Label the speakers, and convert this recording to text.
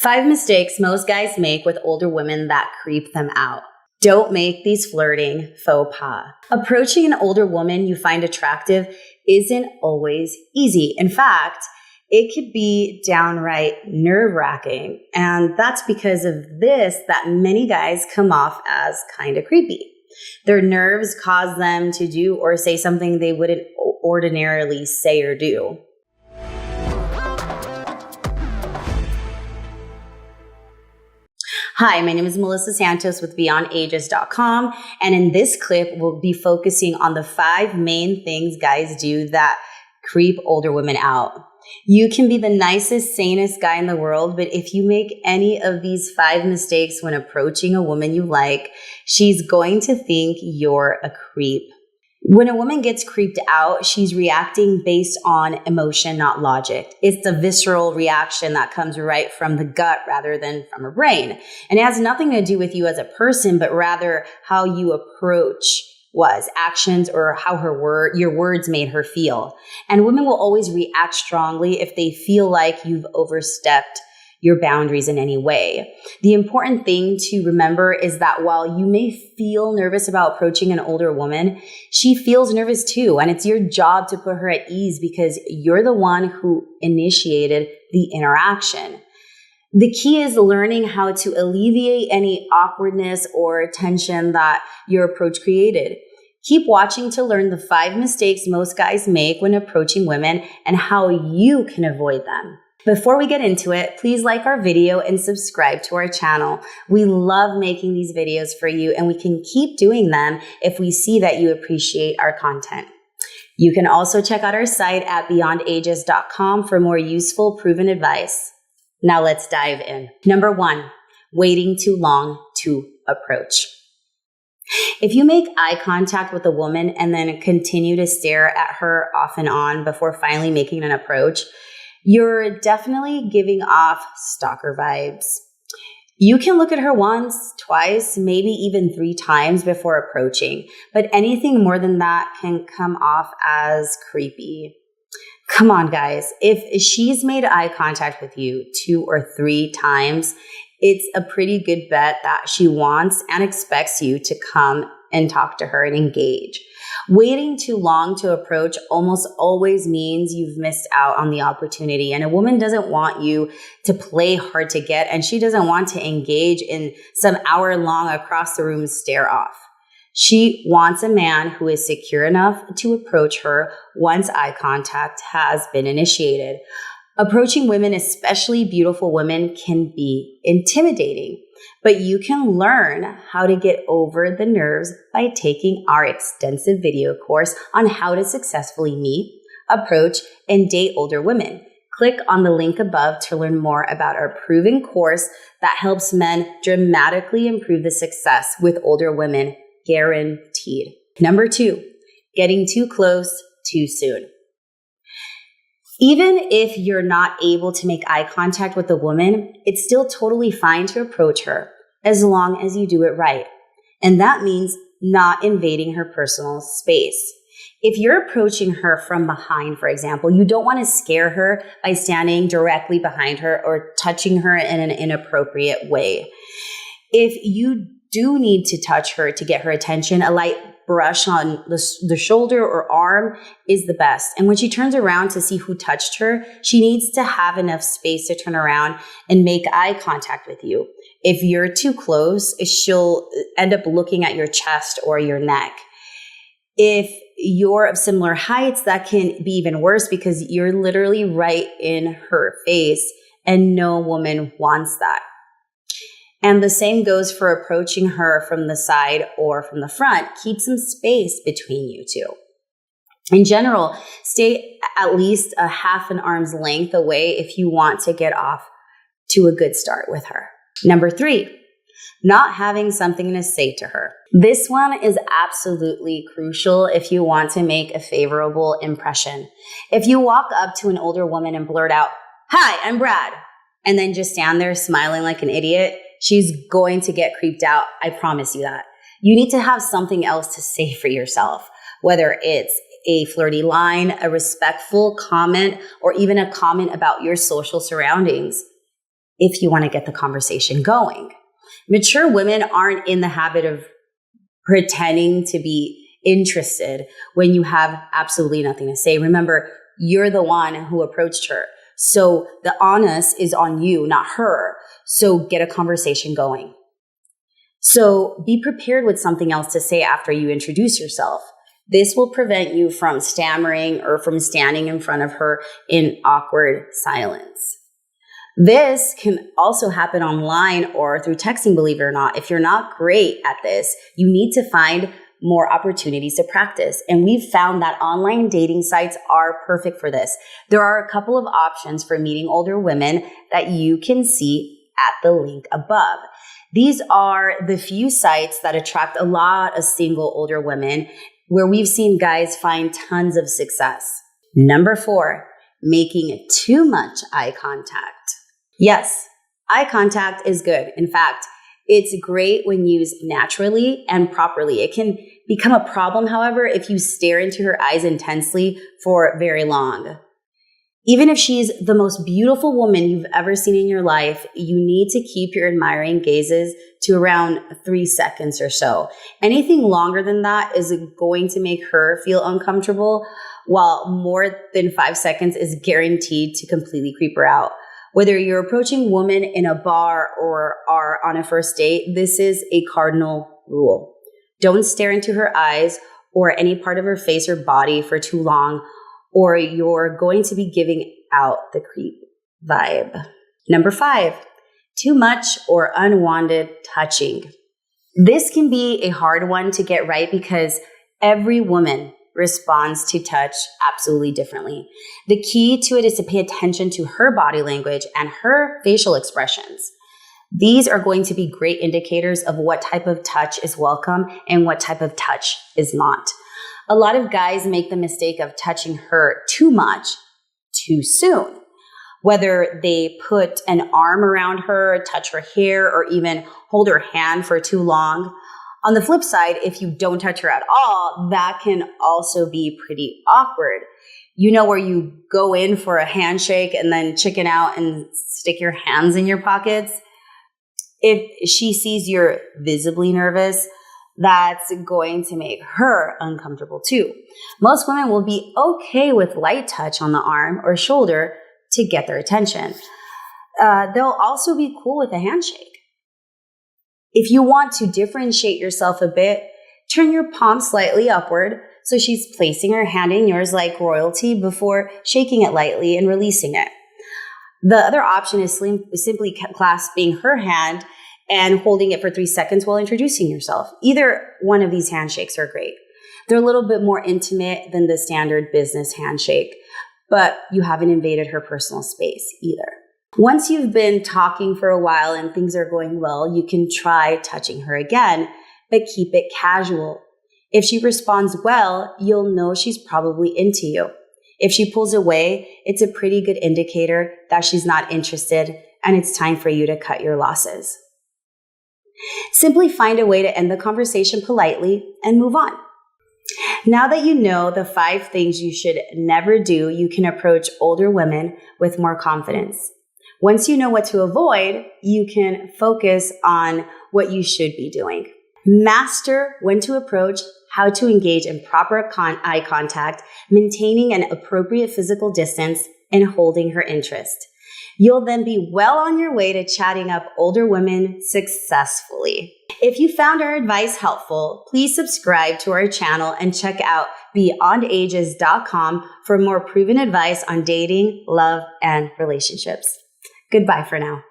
Speaker 1: 5 mistakes most guys make with older women that creep them out. Don't make these flirting faux pas. Approaching an older woman you find attractive isn't always easy. In fact, it could be downright nerve-wracking. And that's because of this that many guys come off as kind of creepy. Their nerves cause them to do or say something they wouldn't ordinarily say or do. Hi, my name is Melissa Santos with BeyondAges.com, and in this clip, we'll be focusing on the 5 main things guys do that creep older women out. You can be the nicest, sanest guy in the world, but if you make any of these 5 mistakes when approaching a woman you like, she's going to think you're a creep. When a woman gets creeped out, she's reacting based on emotion, not logic. It's the visceral reaction that comes right from the gut rather than from her brain. And it has nothing to do with you as a person, but rather how you approach actions or how your words made her feel. And women will always react strongly if they feel like you've overstepped your boundaries in any way. The important thing to remember is that while you may feel nervous about approaching an older woman, she feels nervous too. And it's your job to put her at ease because you're the one who initiated the interaction. The key is learning how to alleviate any awkwardness or tension that your approach created. Keep watching to learn the 5 mistakes most guys make when approaching women and how you can avoid them. Before we get into it, please like our video and subscribe to our channel. We love making these videos for you, and we can keep doing them if we see that you appreciate our content. You can also check out our site at BeyondAges.com for more useful, proven advice. Now let's dive in. Number 1, waiting too long to approach. If you make eye contact with a woman and then continue to stare at her off and on before finally making an approach, you're definitely giving off stalker vibes. You can look at her once, twice, maybe even 3 times before approaching, but anything more than that can come off as creepy. Come on, guys. If she's made eye contact with you 2 or 3 times, it's a pretty good bet that she wants and expects you to come and talk to her and engage. Waiting too long to approach almost always means you've missed out on the opportunity, and a woman doesn't want you to play hard to get, and she doesn't want to engage in some hour-long across the room stare off. She wants a man who is secure enough to approach her once eye contact has been initiated. Approaching women, especially beautiful women, can be intimidating, but you can learn how to get over the nerves by taking our extensive video course on how to successfully meet, approach, and date older women. Click on the link above to learn more about our proven course that helps men dramatically improve the success with older women, guaranteed. Number 2, getting too close too soon. Even if you're not able to make eye contact with a woman, it's still totally fine to approach her as long as you do it right. And that means not invading her personal space. If you're approaching her from behind, for example, you don't want to scare her by standing directly behind her or touching her in an inappropriate way. If you do need to touch her to get her attention, a light brush on the shoulder or arm is the best. And when she turns around to see who touched her, she needs to have enough space to turn around and make eye contact with you. If you're too close, she'll end up looking at your chest or your neck. If you're of similar heights, that can be even worse because you're literally right in her face, and no woman wants that. And the same goes for approaching her from the side or from the front. Keep some space between you two. In general, stay at least a half an arm's length away if you want to get off to a good start with her. Number 3, not having something to say to her. This one is absolutely crucial if you want to make a favorable impression. If you walk up to an older woman and blurt out, "Hi, I'm Brad," and then just stand there smiling like an idiot, she's going to get creeped out. I promise you that. You need to have something else to say for yourself, whether it's a flirty line, a respectful comment, or even a comment about your social surroundings. if you want to get the conversation going. Mature women aren't in the habit of pretending to be interested when you have absolutely nothing to say. Remember, you're the one who approached her. So the onus is on you, not her. So get a conversation going. So be prepared with something else to say after you introduce yourself. This will prevent you from stammering or from standing in front of her in awkward silence. This can also happen online or through texting, believe it or not. If you're not great at this, you need to find more opportunities to practice. And we've found that online dating sites are perfect for this. There are a couple of options for meeting older women that you can see at the link above. These are the few sites that attract a lot of single older women where we've seen guys find tons of success. Number 4, making too much eye contact. Yes, eye contact is good. In fact, it's great when used naturally and properly. It can become a problem, however, if you stare into her eyes intensely for very long. Even if she's the most beautiful woman you've ever seen in your life, you need to keep your admiring gazes to around 3 seconds or so. Anything longer than that is going to make her feel uncomfortable, while more than 5 seconds is guaranteed to completely creep her out. Whether you're approaching a woman in a bar or are on a first date, this is a cardinal rule. Don't stare into her eyes or any part of her face or body for too long, or you're going to be giving out the creep vibe. Number 5, too much or unwanted touching. This can be a hard one to get right because every woman responds to touch absolutely differently. The key to it is to pay attention to her body language and her facial expressions. These are going to be great indicators of what type of touch is welcome and what type of touch is not. A lot of guys make the mistake of touching her too much too soon. Whether they put an arm around her, touch her hair, or even hold her hand for too long. On the flip side, if you don't touch her at all, that can also be pretty awkward. You know, where you go in for a handshake and then chicken out and stick your hands in your pockets? If she sees you're visibly nervous, that's going to make her uncomfortable too. Most women will be okay with light touch on the arm or shoulder to get their attention. They'll also be cool with a handshake. If you want to differentiate yourself a bit, turn your palm slightly upward so she's placing her hand in yours like royalty before shaking it lightly and releasing it. The other option is simply clasping her hand and holding it for 3 seconds while introducing yourself. Either one of these handshakes are great. They're a little bit more intimate than the standard business handshake, but you haven't invaded her personal space either. Once you've been talking for a while and things are going well, you can try touching her again, but keep it casual. If she responds well, you'll know she's probably into you. If she pulls away, it's a pretty good indicator that she's not interested and it's time for you to cut your losses. Simply find a way to end the conversation politely and move on. Now that you know the 5 things you should never do, you can approach older women with more confidence. Once you know what to avoid, you can focus on what you should be doing. Master when to approach, how to engage in proper eye contact, maintaining an appropriate physical distance, and holding her interest. You'll then be well on your way to chatting up older women successfully. If you found our advice helpful, please subscribe to our channel and check out beyondages.com for more proven advice on dating, love, and relationships. Goodbye for now.